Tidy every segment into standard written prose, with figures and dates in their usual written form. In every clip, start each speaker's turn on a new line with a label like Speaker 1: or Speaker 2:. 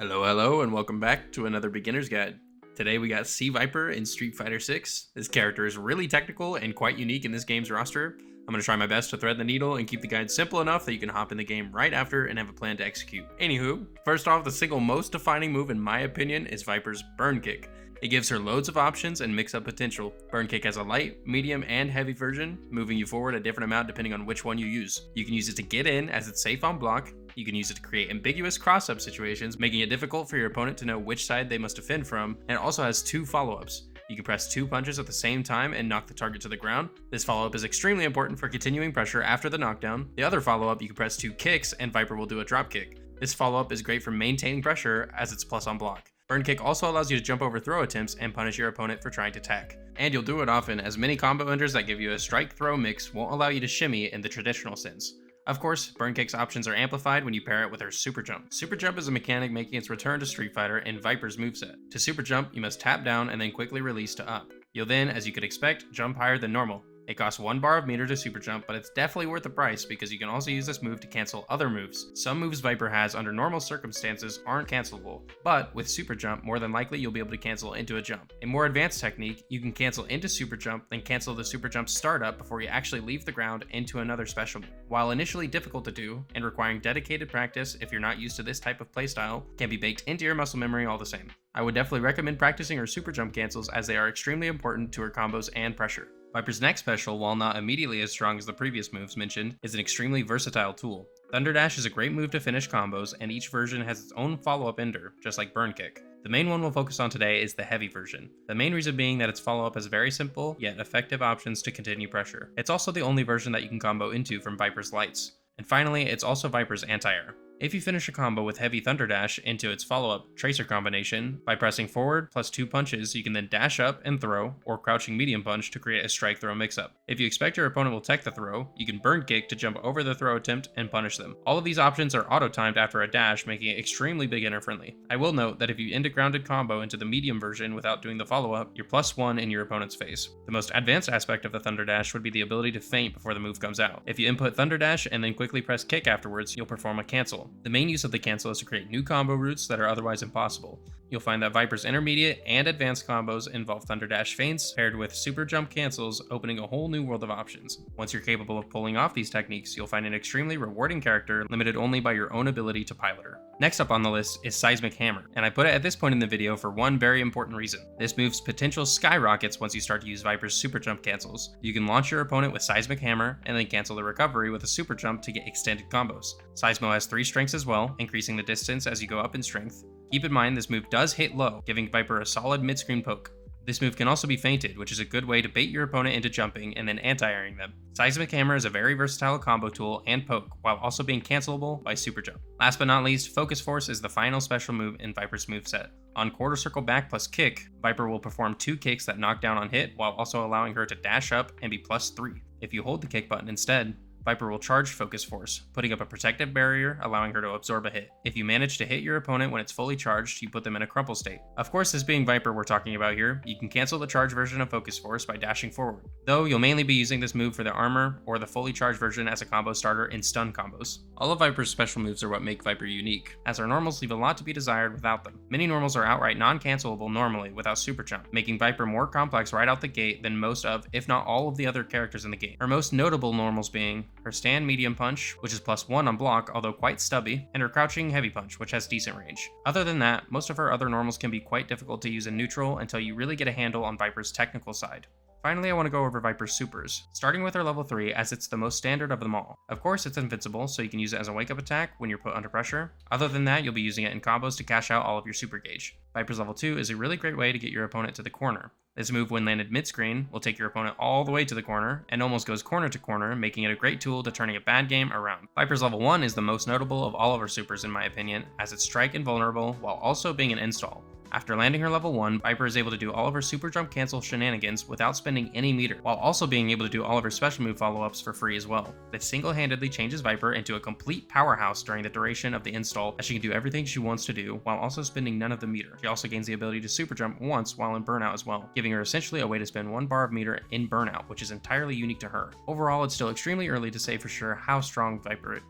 Speaker 1: Hello, and welcome back to another beginner's guide. Today we got Sea Viper in Street Fighter 6. This character is really technical and quite unique in this game's roster. I'm going to try my best to thread the needle and keep the guide simple enough that you can hop in the game right after and have a plan to execute. Anywho, first off, the single most defining move in my opinion is Viper's Burn Kick. It gives her loads of options and mix-up potential. Burn Kick has a light, medium, and heavy version, moving you forward a different amount depending on which one you use. You can use it to get in, as it's safe on block. You can use it to create ambiguous cross-up situations, making it difficult for your opponent to know which side they must defend from, and it also has two follow-ups. You can press two punches at the same time and knock the target to the ground. This follow-up is extremely important for continuing pressure after the knockdown. The other follow-up, you can press two kicks and Viper will do a drop kick. This follow-up is great for maintaining pressure as it's plus on block. Burn Kick also allows you to jump over throw attempts and punish your opponent for trying to attack. And you'll do it often, as many combo enders that give you a strike-throw mix won't allow you to shimmy in the traditional sense. Of course, Burn Kick's options are amplified when you pair it with her Super Jump. Super Jump is a mechanic making its return to Street Fighter in Viper's moveset. To Super Jump, you must tap down and then quickly release to up. You'll then, as you could expect, jump higher than normal. It costs 1 bar of meter to super jump, but it's definitely worth the price because you can also use this move to cancel other moves. Some moves Viper has under normal circumstances aren't cancelable, but with super jump, more than likely you'll be able to cancel into a jump. A more advanced technique, you can cancel into super jump, then cancel the super jump startup before you actually leave the ground into another special move. While initially difficult to do, and requiring dedicated practice if you're not used to this type of playstyle, can be baked into your muscle memory all the same. I would definitely recommend practicing her super jump cancels as they are extremely important to her combos and pressure. Viper's next special, while not immediately as strong as the previous moves mentioned, is an extremely versatile tool. Thunder Dash is a great move to finish combos, and each version has its own follow-up ender, just like Burn Kick. The main one we'll focus on today is the heavy version. The main reason being that its follow-up has very simple, yet effective options to continue pressure. It's also the only version that you can combo into from Viper's lights. And finally, it's also Viper's anti-air. If you finish a combo with Heavy Thunder Dash into its follow-up Tracer combination, by pressing forward plus 2 punches, you can then dash up and throw, or crouching medium punch to create a strike throw mix-up. If you expect your opponent will tech the throw, you can Burn Kick to jump over the throw attempt and punish them. All of these options are auto-timed after a dash, making it extremely beginner friendly. I will note that if you end a grounded combo into the medium version without doing the follow-up, you're +1 in your opponent's face. The most advanced aspect of the Thunder Dash would be the ability to feint before the move comes out. If you input Thunder Dash and then quickly press kick afterwards, you'll perform a cancel. The main use of the cancel is to create new combo routes that are otherwise impossible. You'll find that Viper's intermediate and advanced combos involve Thunder Dash feints paired with super jump cancels, opening a whole new world of options. Once you're capable of pulling off these techniques, you'll find an extremely rewarding character limited only by your own ability to pilot her. Next up on the list is Seismic Hammer, and I put it at this point in the video for one very important reason. This move's potential skyrockets once you start to use Viper's super jump cancels. You can launch your opponent with Seismic Hammer and then cancel the recovery with a super jump to get extended combos. Seismo has 3 strengths as well, increasing the distance as you go up in strength. Keep in mind this move does hit low, giving Viper a solid mid-screen poke. This move can also be feinted, which is a good way to bait your opponent into jumping and then anti-airing them. Seismic Hammer is a very versatile combo tool and poke, while also being cancelable by Super Jump. Last but not least, Focus Force is the final special move in Viper's moveset. On quarter circle back plus kick, Viper will perform 2 kicks that knock down on hit, while also allowing her to dash up and be +3. If you hold the kick button instead, Viper will charge Focus Force, putting up a protective barrier, allowing her to absorb a hit. If you manage to hit your opponent when it's fully charged, you put them in a crumple state. Of course, this being Viper we're talking about here, you can cancel the charge version of Focus Force by dashing forward, though you'll mainly be using this move for the armor or the fully charged version as a combo starter in stun combos. All of Viper's special moves are what make Viper unique, as her normals leave a lot to be desired without them. Many normals are outright non-cancelable normally without Super Jump, making Viper more complex right out the gate than most of, if not all of the other characters in the game. Her most notable normals being her stand medium punch, which is +1 on block, although quite stubby, and her crouching heavy punch, which has decent range. Other than that, most of her other normals can be quite difficult to use in neutral until you really get a handle on Viper's technical side. Finally, I want to go over Viper's supers, starting with her level 3 as it's the most standard of them all. Of course, it's invincible, so you can use it as a wake-up attack when you're put under pressure. Other than that, you'll be using it in combos to cash out all of your super gauge. Viper's level 2 is a really great way to get your opponent to the corner. This move, when landed mid-screen, will take your opponent all the way to the corner, and almost goes corner to corner, making it a great tool to turning a bad game around. Viper's level 1 is the most notable of all of her supers in my opinion, as it's strike invulnerable while also being an install. After landing her level 1, Viper is able to do all of her super jump cancel shenanigans without spending any meter, while also being able to do all of her special move follow-ups for free as well. This single-handedly changes Viper into a complete powerhouse during the duration of the install, as she can do everything she wants to do while also spending none of the meter. She also gains the ability to super jump once while in burnout as well, giving her essentially a way to spend 1 bar of meter in burnout, which is entirely unique to her. Overall, it's still extremely early to say for sure how strong Viper is.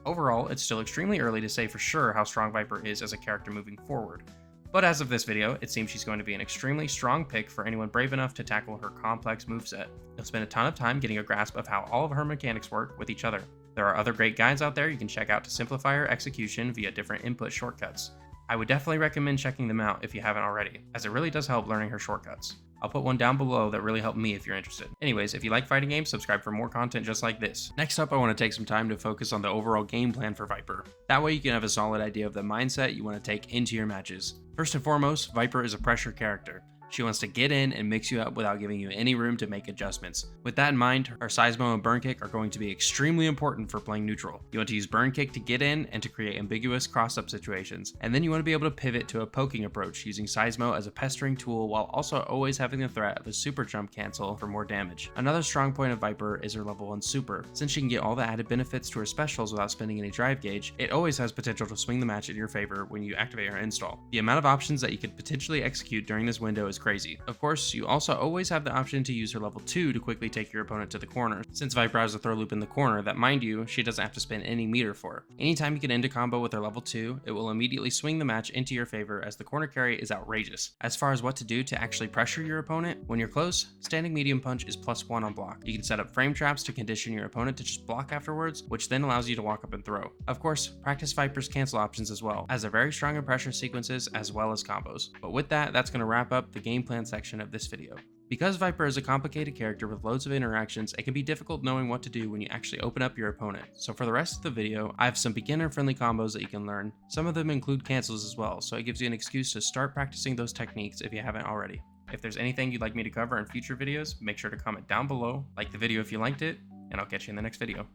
Speaker 1: Overall, it's still extremely early to say for sure how strong Viper is as a character moving forward. But as of this video, it seems she's going to be an extremely strong pick for anyone brave enough to tackle her complex moveset. You'll spend a ton of time getting a grasp of how all of her mechanics work with each other. There are other great guides out there you can check out to simplify her execution via different input shortcuts. I would definitely recommend checking them out if you haven't already, as it really does help learning her shortcuts. I'll put one down below that really helped me if you're interested. Anyways, if you like fighting games, subscribe for more content just like this. Next up, I want to take some time to focus on the overall game plan for Viper. That way you can have a solid idea of the mindset you want to take into your matches. First and foremost, Viper is a pressure character. She wants to get in and mix you up without giving you any room to make adjustments. With that in mind, her Seismo and Burn Kick are going to be extremely important for playing neutral. You want to use Burn Kick to get in and to create ambiguous cross-up situations, and then you want to be able to pivot to a poking approach using Seismo as a pestering tool while also always having the threat of a super jump cancel for more damage. Another strong point of Viper is her level 1 super. Since she can get all the added benefits to her specials without spending any drive gauge, it always has potential to swing the match in your favor when you activate her install. The amount of options that you could potentially execute during this window is crazy. Of course, you also always have the option to use her level 2 to quickly take your opponent to the corner, since Viper has a throw loop in the corner that, mind you, she doesn't have to spend any meter for. Anytime you get into combo with her level 2, it will immediately swing the match into your favor as the corner carry is outrageous. As far as what to do to actually pressure your opponent, when you're close, standing medium punch is +1 on block. You can set up frame traps to condition your opponent to just block afterwards, which then allows you to walk up and throw. Of course, practice Viper's cancel options as well, as they're very strong in pressure sequences as well as combos. But with that, that's going to wrap up the game plan section of this video. Because Viper is a complicated character with loads of interactions, it can be difficult knowing what to do when you actually open up your opponent. So for the rest of the video, I have some beginner-friendly combos that you can learn. Some of them include cancels as well, so it gives you an excuse to start practicing those techniques if you haven't already. If there's anything you'd like me to cover in future videos, make sure to comment down below, like the video if you liked it, and I'll catch you in the next video.